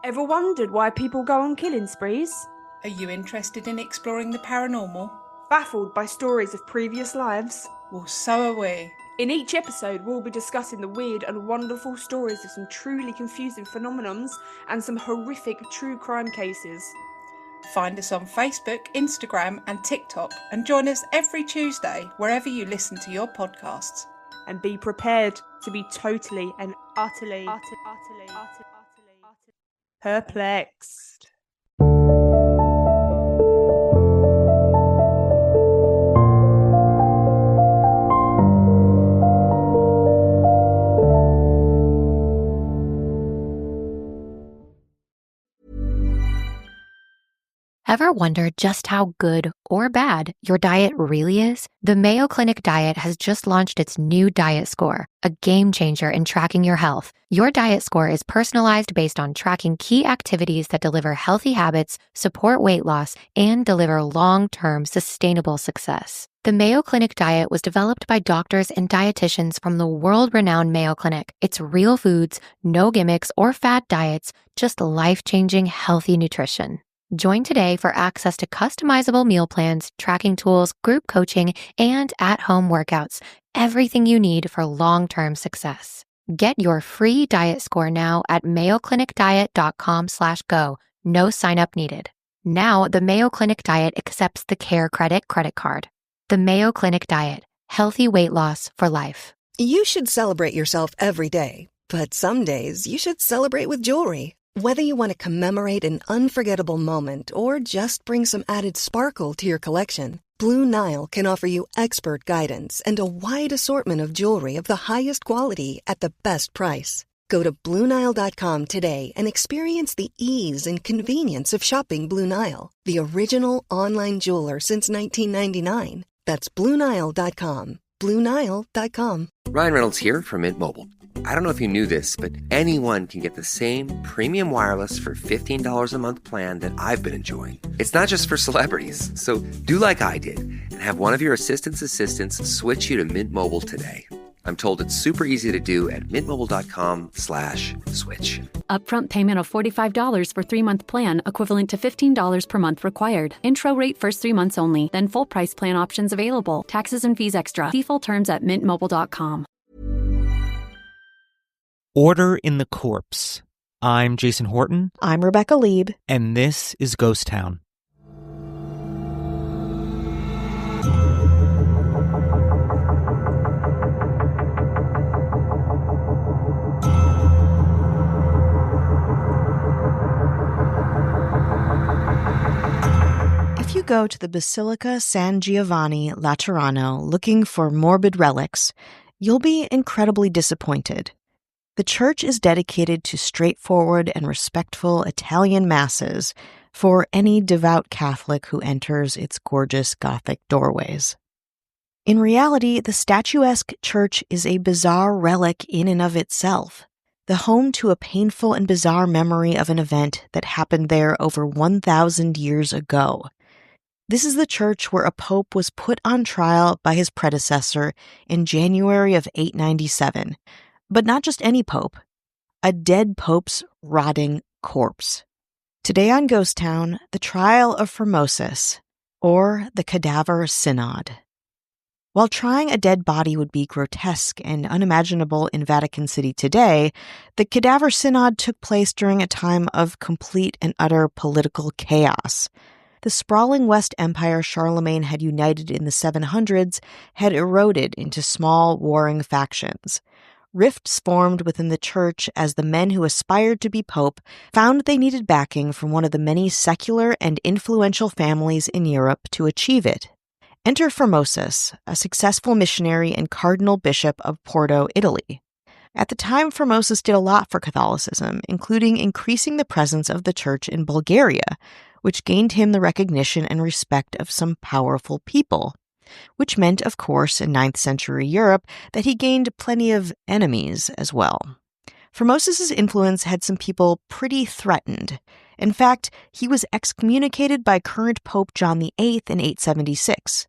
Ever wondered why people go on killing sprees? Are you interested in exploring the paranormal? Baffled by stories of previous lives? Well, so are we. In each episode, we'll be discussing the weird and wonderful stories of some truly confusing phenomenons and some horrific true crime cases. Find us on Facebook, Instagram and TikTok and join us every Tuesday wherever you listen to your podcasts. And be prepared to be totally and utterly perplexed. Ever wondered just how good or bad your diet really is? The Mayo Clinic Diet has just launched its new Diet Score, a game changer in tracking your health. Your Diet Score is personalized based on tracking key activities that deliver healthy habits, support weight loss, and deliver long-term sustainable success. The Mayo Clinic Diet was developed by doctors and dietitians from the world-renowned Mayo Clinic. It's real foods, no gimmicks or fad diets, just life-changing healthy nutrition. Join today for access to customizable meal plans, tracking tools, group coaching, and at-home workouts. Everything you need for long-term success. Get your free diet score now at mayoclinicdiet.com/go. No sign-up needed. Now, the Mayo Clinic Diet accepts the Care credit card. The Mayo Clinic Diet. Healthy weight loss for life. You should celebrate yourself every day, but some days you should celebrate with jewelry. Whether you want to commemorate an unforgettable moment or just bring some added sparkle to your collection, Blue Nile can offer you expert guidance and a wide assortment of jewelry of the highest quality at the best price. Go to BlueNile.com today and experience the ease and convenience of shopping Blue Nile, the original online jeweler since 1999. That's BlueNile.com. BlueNile.com. Ryan Reynolds here from Mint Mobile. I don't know if you knew this, but anyone can get the same premium wireless for $15 a month plan that I've been enjoying. It's not just for celebrities. So do like I did and have one of your assistants switch you to Mint Mobile today. I'm told it's super easy to do at mintmobile.com/switch. Upfront payment of $45 for 3-month plan, equivalent to $15 per month required. Intro rate first 3 months only, then full price plan options available. Taxes and fees extra. See full terms at mintmobile.com. Order in the Corpse. I'm Jason Horton. I'm Rebecca Lieb. And this is Ghost Town. If you go to the Basilica San Giovanni Laterano looking for morbid relics, you'll be incredibly disappointed. The church is dedicated to straightforward and respectful Italian masses for any devout Catholic who enters its gorgeous Gothic doorways. In reality, the statuesque church is a bizarre relic in and of itself, the home to a painful and bizarre memory of an event that happened there over 1,000 years ago. This is the church where a pope was put on trial by his predecessor in January of 897. But not just any pope, a dead pope's rotting corpse. Today on Ghost Town, the trial of Formosus, or the Cadaver Synod. While trying a dead body would be grotesque and unimaginable in Vatican City today, the Cadaver Synod took place during a time of complete and utter political chaos. The sprawling West Empire Charlemagne had united in the 700s had eroded into small, warring factions. Rifts formed within the church as the men who aspired to be pope found they needed backing from one of the many secular and influential families in Europe to achieve it. Enter Formosus, a successful missionary and cardinal bishop of Porto, Italy. At the time, Formosus did a lot for Catholicism, including increasing the presence of the church in Bulgaria, which gained him the recognition and respect of some powerful people. Which meant, of course, in 9th century Europe, that he gained plenty of enemies as well. Formosus' influence had some people pretty threatened. In fact, he was excommunicated by current Pope John VIII in 876.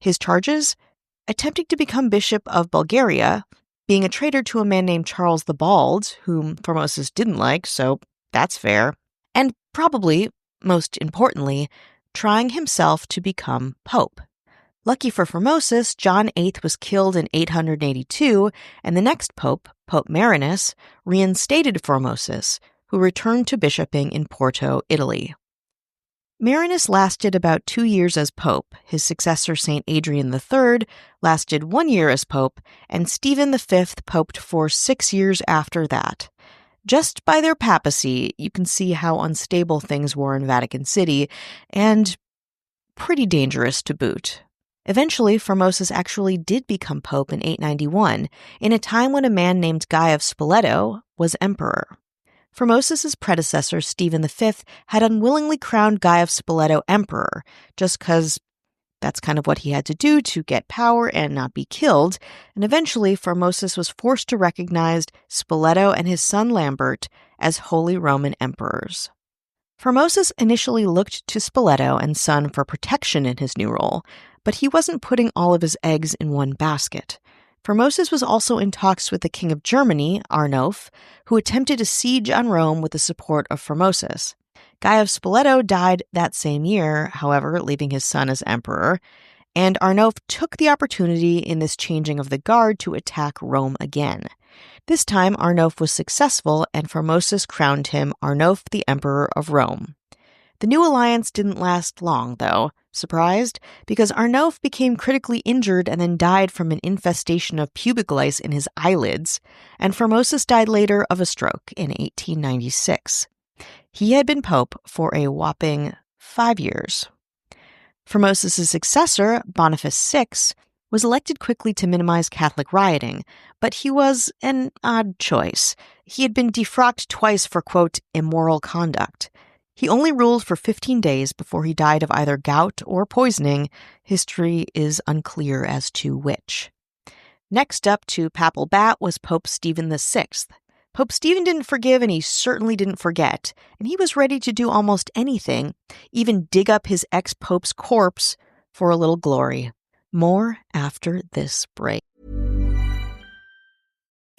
His charges? Attempting to become Bishop of Bulgaria, being a traitor to a man named Charles the Bald, whom Formosus didn't like, so That's fair. And probably, most importantly, trying himself to become pope. Lucky for Formosus, John VIII was killed in 882, and the next pope, Pope Marinus, reinstated Formosus, who returned to bishoping in Porto, Italy. Marinus lasted about 2 years as pope, his successor St. Adrian III lasted 1 year as pope, and Stephen V poped for 6 years after that. Just by their papacy, you can see how unstable things were in Vatican City, and pretty dangerous to boot. Eventually, Formosus actually did become pope in 891, in a time when a man named Guy of Spoleto was emperor. Formosus's predecessor, Stephen V, had unwillingly crowned Guy of Spoleto emperor, just because that's kind of what he had to do to get power and not be killed, and eventually Formosus was forced to recognize Spoleto and his son Lambert as Holy Roman emperors. Formosus initially looked to Spoleto and son for protection in his new role, but he wasn't putting all of his eggs in one basket. Formosus was also in talks with the King of Germany, Arnulf, who attempted a siege on Rome with the support of Formosus. Guy of Spoleto died that same year, however, leaving his son as emperor, and Arnulf took the opportunity in this changing of the guard to attack Rome again. This time, Arnulf was successful, and Formosus crowned him Arnulf the Emperor of Rome. The new alliance didn't last long, though. Surprised? Because Arnulf became critically injured and then died from an infestation of pubic lice in his eyelids, and Formosus died later of a stroke in 1896. He had been pope for a whopping 5 years. Formosus' successor, Boniface VI, was elected quickly to minimize Catholic rioting, but he was an odd choice. He had been defrocked twice for, quote, immoral conduct. He only ruled for 15 days before he died of either gout or poisoning. History is unclear as to which. Next up to papal bat was Pope Stephen VI. Pope Stephen didn't forgive, and he certainly didn't forget, and he was ready to do almost anything, even dig up his ex-pope's corpse for a little glory. More after this break.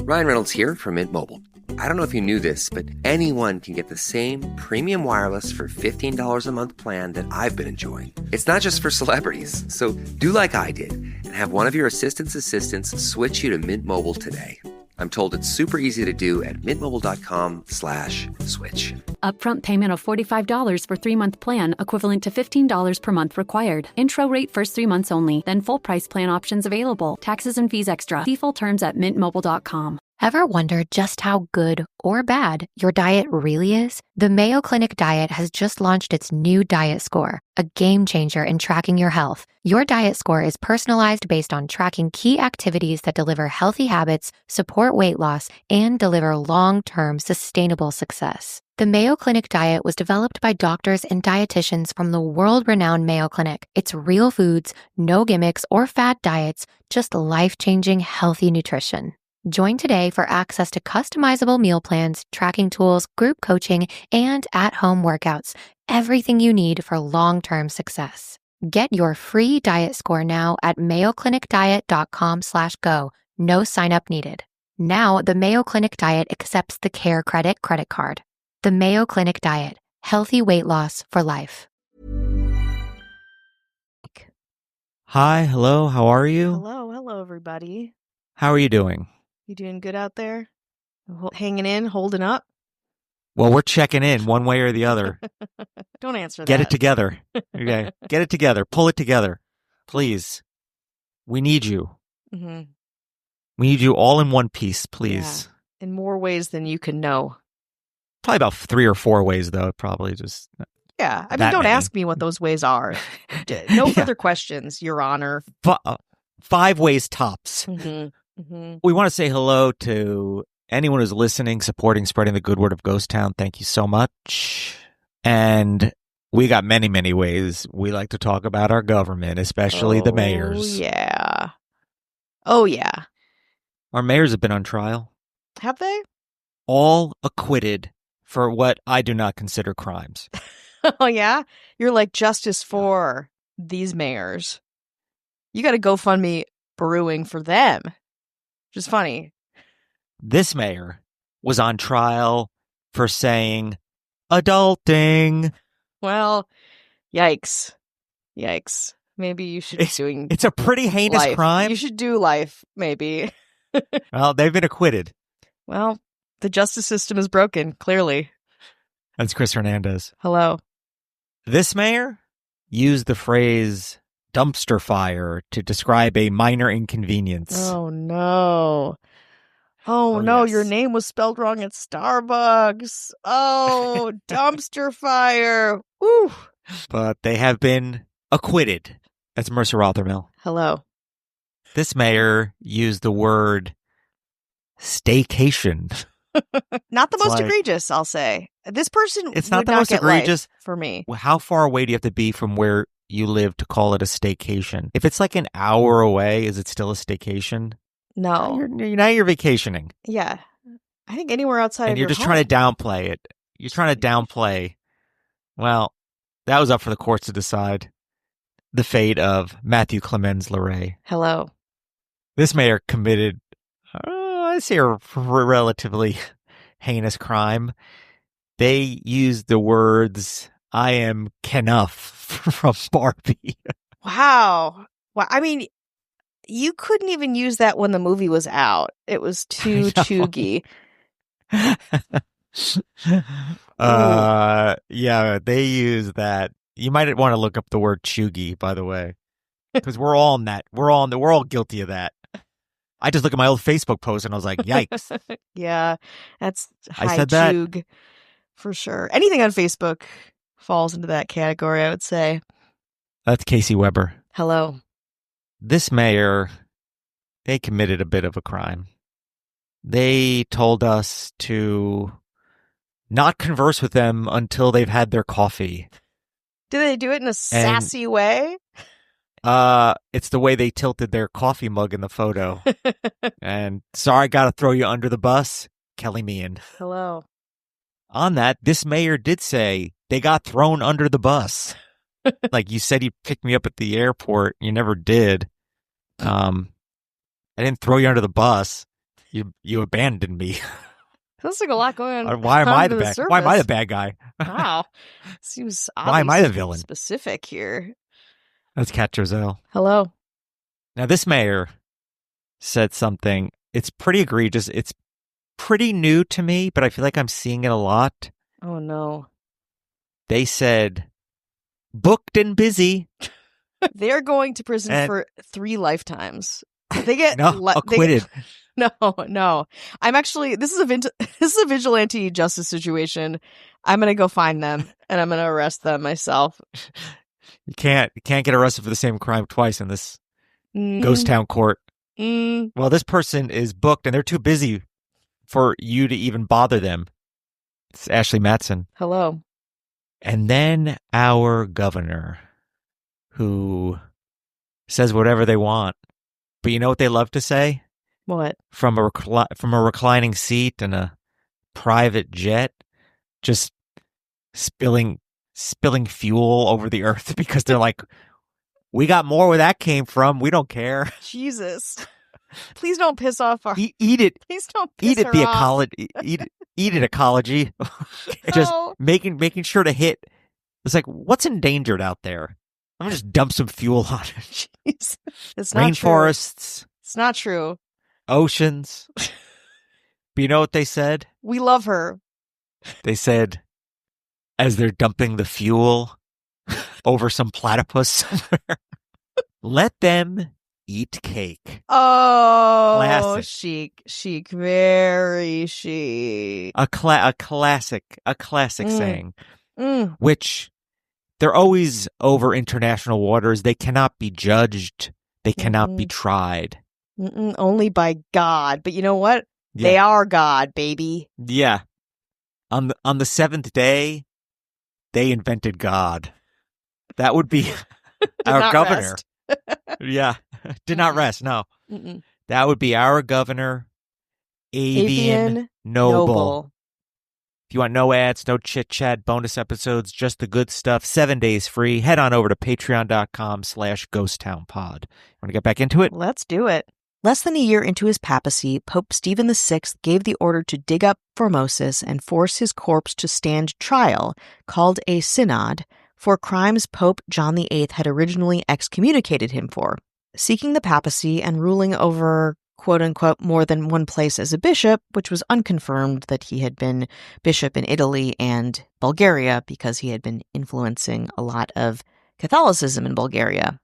Ryan Reynolds here from Mint Mobile. I don't know if you knew this, but anyone can get the same premium wireless for $15 a month plan that I've been enjoying. It's not just for celebrities. So do like I did and have one of your assistants switch you to Mint Mobile today. I'm told it's super easy to do at mintmobile.com/switch. Upfront payment of $45 for 3-month plan, equivalent to $15 per month required. Intro rate first 3 months only, then full price plan options available. Taxes and fees extra. See full terms at mintmobile.com. Ever wonder just how good or bad your diet really is? The Mayo Clinic Diet has just launched its new Diet Score, a game changer in tracking your health. Your Diet Score is personalized based on tracking key activities that deliver healthy habits, support weight loss, and deliver long-term sustainable success. The Mayo Clinic Diet was developed by doctors and dietitians from the world-renowned Mayo Clinic. It's real foods, no gimmicks or fad diets, just life-changing healthy nutrition. Join today for access to customizable meal plans, tracking tools, group coaching, and at-home workouts. Everything you need for long-term success. Get your free diet score now at mayoclinicdiet.com/go. No sign-up needed. Now, the Mayo Clinic Diet accepts the Care credit card. The Mayo Clinic Diet. Healthy weight loss for life. Hi, hello, how are you? Hello, everybody. How are you doing? You doing good out there? Hanging in, holding up? Well, we're checking in one way or the other. Don't answer that. Get it together. Okay. Get it together. Pull it together. Please. We need you. Mm-hmm. We need you all in one piece, please. Yeah. In more ways than you can know. Probably about 3 or 4 ways, though. Probably just. Yeah. I mean, don't ask me what those ways are. No further questions, Your Honor. 5 ways tops. Mm-hmm. Mm-hmm. We want to say hello to anyone who's listening, supporting, spreading the good word of Ghost Town. Thank you so much. And we got many, many ways we like to talk about our government, especially the mayors. Oh, yeah. Our mayors have been on trial. Have they? All acquitted for what I do not consider crimes. Oh, yeah? You're like justice for these mayors. You got to GoFundMe brewing for them. Which is funny. This mayor was on trial for saying adulting. Well, yikes. Yikes. Maybe you should be doing It's a pretty heinous life. crime. You should do life, maybe. Well, they've been acquitted. Well, the justice system is broken, clearly. That's Chris Hernandez. Hello. This mayor used the phrase dumpster fire to describe a minor inconvenience. Oh, no. Oh, no, yes. your name was spelled wrong at Starbucks. Oh, dumpster fire. Ooh. But they have been acquitted. That's Mercer Rothermill. Hello. This mayor used the word staycation. Not the It's most like- egregious, I'll say. This person It's would not the most get life egregious. for me. How far away do you have to be from where you live to call it a staycation? If it's like an hour away, is it still a staycation? No. Now you're vacationing. Yeah. I think anywhere outside And of you're your just home. trying to downplay it. You're trying to downplay. Well, that was up for the courts to decide. The fate of Matthew Clemens Leray. Hello. This mayor committed, I say, a relatively heinous crime. They used the words, "I am Kenough" from Barbie. Wow. Well, I mean, you couldn't even use that when the movie was out. It was too know. chuggy. Yeah, they use that. You might want to look up the word chuggy, by the way, because we're all in that. We're all guilty of that. I just look at my old Facebook post and I was like, yikes. Yeah, that's I high said that. chug for sure. Anything on Facebook falls into that category, I would say. That's Casey Weber. Hello. This mayor, they committed a bit of a crime. They told us to not converse with them until they've had their coffee. Do they do it in a sassy way? It's the way they tilted their coffee mug in the photo. And sorry, gotta throw you under the bus, Kelly Meehan. Hello. On that, this mayor did say they got thrown under the bus. Like, you said you'd pick me up at the airport. You never did. I didn't throw you under the bus. You abandoned me. Sounds like a lot going on. Why am I the under bad? surface. Why am I the bad guy? Wow. Seems Why am I the obviously villain? specific here. That's Kat Joselle. Hello. Now, this mayor said something. It's pretty egregious. It's pretty new to me, but I feel like I'm seeing it a lot. Oh, no. They said, booked and busy. They're going to prison And- for 3 lifetimes. They get Acquitted. No. I'm actually this is a vigilante justice situation. I'm gonna go find them and I'm gonna arrest them myself. You can't get arrested for the same crime twice in this Mm, ghost town court. mm. Well, this person is booked and they're too busy for you to even bother them. It's Ashley Matson. Hello. And then our governor, who says whatever they want. But you know what they love to say? What? From a reclining seat and a private jet, just spilling fuel over the earth because they're like, we got more where that came from. We don't care. Jesus. Please don't piss off our Eat it. Please don't piss Eat it. her The off. ecology. Eat it. Ecology. Just No. making sure to hit. It's like, what's endangered out there? I'm gonna just dump some fuel on it. Jeez. It's not true. Rainforests, It's not true. oceans. But you know what they said? We love her. They said, as they're dumping the fuel over some platypus somewhere, let them eat cake. Oh, Classic. chic, very chic. A classic Mm. saying, Mm. which they're always over international waters. They cannot be judged. They cannot be tried. Mm-mm, only by God. But you know what? They are God, baby. Yeah. On the 7th day, they invented God. That would be our not governor. rest. Yeah. Did not rest. No. Mm-mm. That would be our governor, Avian Avian Noble. If you want no ads, no chit chat, bonus episodes, just the good stuff, 7 days free, head on over to patreon.com/ghosttownpod. Want to get back into it? Let's do it. Less than a year into his papacy, Pope Stephen VI gave the order to dig up Formosus and force his corpse to stand trial, called a synod, for crimes Pope John VIII had originally excommunicated him for. Seeking the papacy and ruling over, quote-unquote, more than one place as a bishop, which was unconfirmed that he had been bishop in Italy and Bulgaria because he had been influencing a lot of Catholicism in Bulgaria.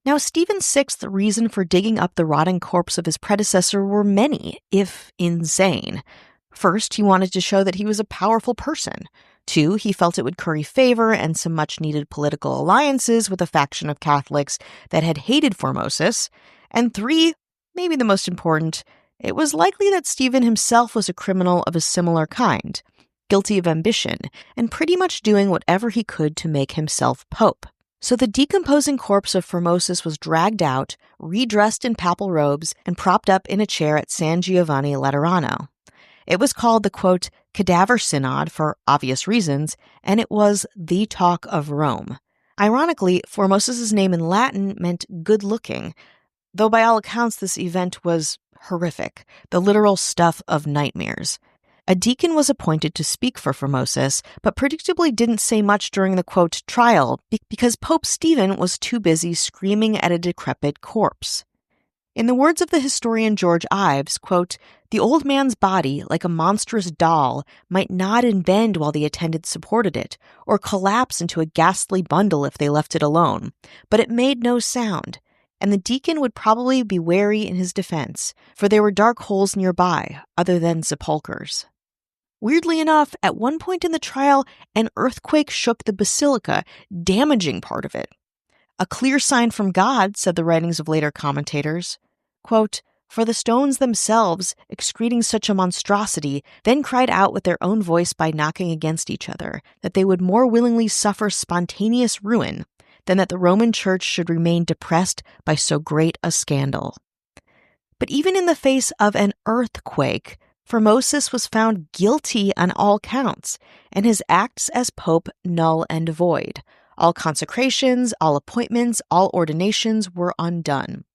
Now, Stephen VI's reason for digging up the rotting corpse of his predecessor were many, if insane. First, he wanted to show that he was a powerful person. 2, he felt it would curry favor and some much-needed political alliances with a faction of Catholics that had hated Formosus. And 3, maybe the most important, it was likely that Stephen himself was a criminal of a similar kind, guilty of ambition, and pretty much doing whatever he could to make himself pope. So the decomposing corpse of Formosus was dragged out, redressed in papal robes, and propped up in a chair at San Giovanni Laterano. It was called the, quote, Cadaver Synod for obvious reasons, and it was the talk of Rome. Ironically, Formosus's name in Latin meant good-looking, though by all accounts this event was horrific, the literal stuff of nightmares. A deacon was appointed to speak for Formosus, but predictably didn't say much during the, quote, trial because Pope Stephen was too busy screaming at a decrepit corpse. In the words of the historian George Ives, quote, the old man's body, like a monstrous doll, might nod and bend while the attendants supported it, or collapse into a ghastly bundle if they left it alone, but it made no sound, and the deacon would probably be wary in his defense, for there were dark holes nearby, other than sepulchres. Weirdly enough, at one point in the trial, an earthquake shook the basilica, damaging part of it. A clear sign from God, said the writings of later commentators. Quote, for the stones themselves, excreting such a monstrosity, then cried out with their own voice by knocking against each other, that they would more willingly suffer spontaneous ruin than that the Roman Church should remain depressed by so great a scandal. But even in the face of an earthquake, Formosus was found guilty on all counts, and his acts as pope null and void. All consecrations, all appointments, all ordinations were undone.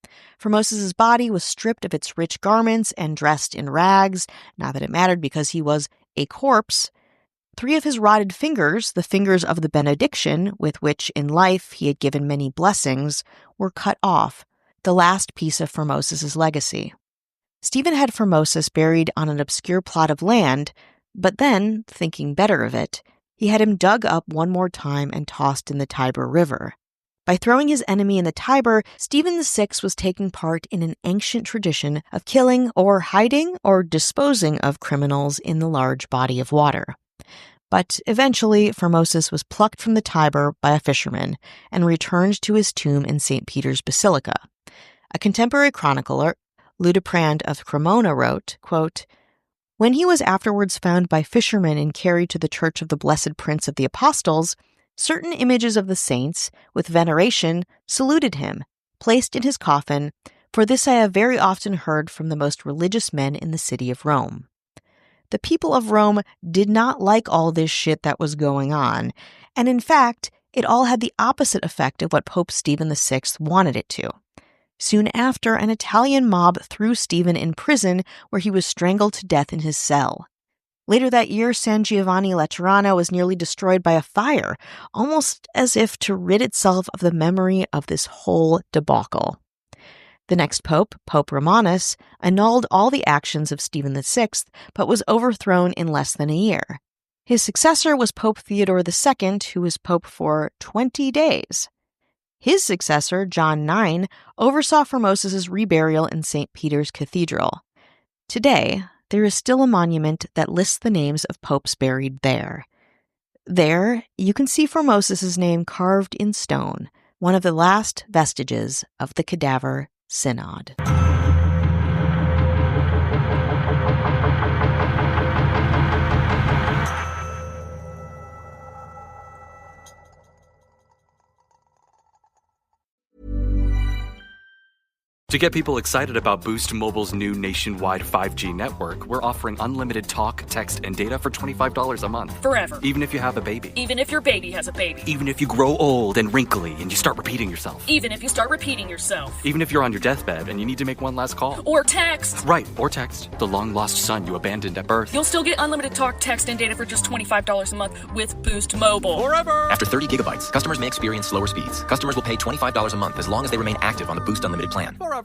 Formosus's body was stripped of its rich garments and dressed in rags, not that it mattered because he was a corpse. 3 of his rotted fingers, the fingers of the benediction, with which in life he had given many blessings, were cut off, the last piece of Formosus's legacy. Stephen had Formosus buried on an obscure plot of land, but then, thinking better of it, he had him dug up one more time and tossed in the Tiber River. By throwing his enemy in the Tiber, Stephen VI was taking part in an ancient tradition of killing or hiding or disposing of criminals in the large body of water. But eventually, Formosus was plucked from the Tiber by a fisherman and returned to his tomb in St. Peter's Basilica. A contemporary chronicler, Ludoprand of Cremona, wrote, quote, when he was afterwards found by fishermen and carried to the church of the Blessed Prince of the Apostles, certain images of the saints, with veneration, saluted him, placed in his coffin, for this I have very often heard from the most religious men in the city of Rome. The people of Rome did not like all this shit that was going on, and in fact, it all had the opposite effect of what Pope Stephen VI wanted it to. Soon after, an Italian mob threw Stephen in prison where he was strangled to death in his cell. Later that year, San Giovanni Laterano was nearly destroyed by a fire, almost as if to rid itself of the memory of this whole debacle. The next pope, Pope Romanus, annulled all the actions of Stephen VI, but was overthrown in less than a year. His successor was Pope Theodore II, who was pope for 20 days. His successor, John IX, oversaw Formosus's reburial in St. Peter's Cathedral. Today, there is still a monument that lists the names of popes buried there. There, you can see Formosus's name carved in stone, one of the last vestiges of the Cadaver Synod. To get people excited about Boost Mobile's new nationwide 5G network, we're offering unlimited talk, text, and data for $25 a month. Forever. Even if you have a baby. Even if your baby has a baby. Even if you grow old and wrinkly and you start repeating yourself. Even if you start repeating yourself. Even if you're on your deathbed and you need to make one last call. Or text. Right, or text the long-lost son you abandoned at birth. You'll still get unlimited talk, text, and data for just $25 a month with Boost Mobile. Forever! After 30 gigabytes, customers may experience slower speeds. Customers will pay $25 a month as long as they remain active on the Boost Unlimited plan. Forever.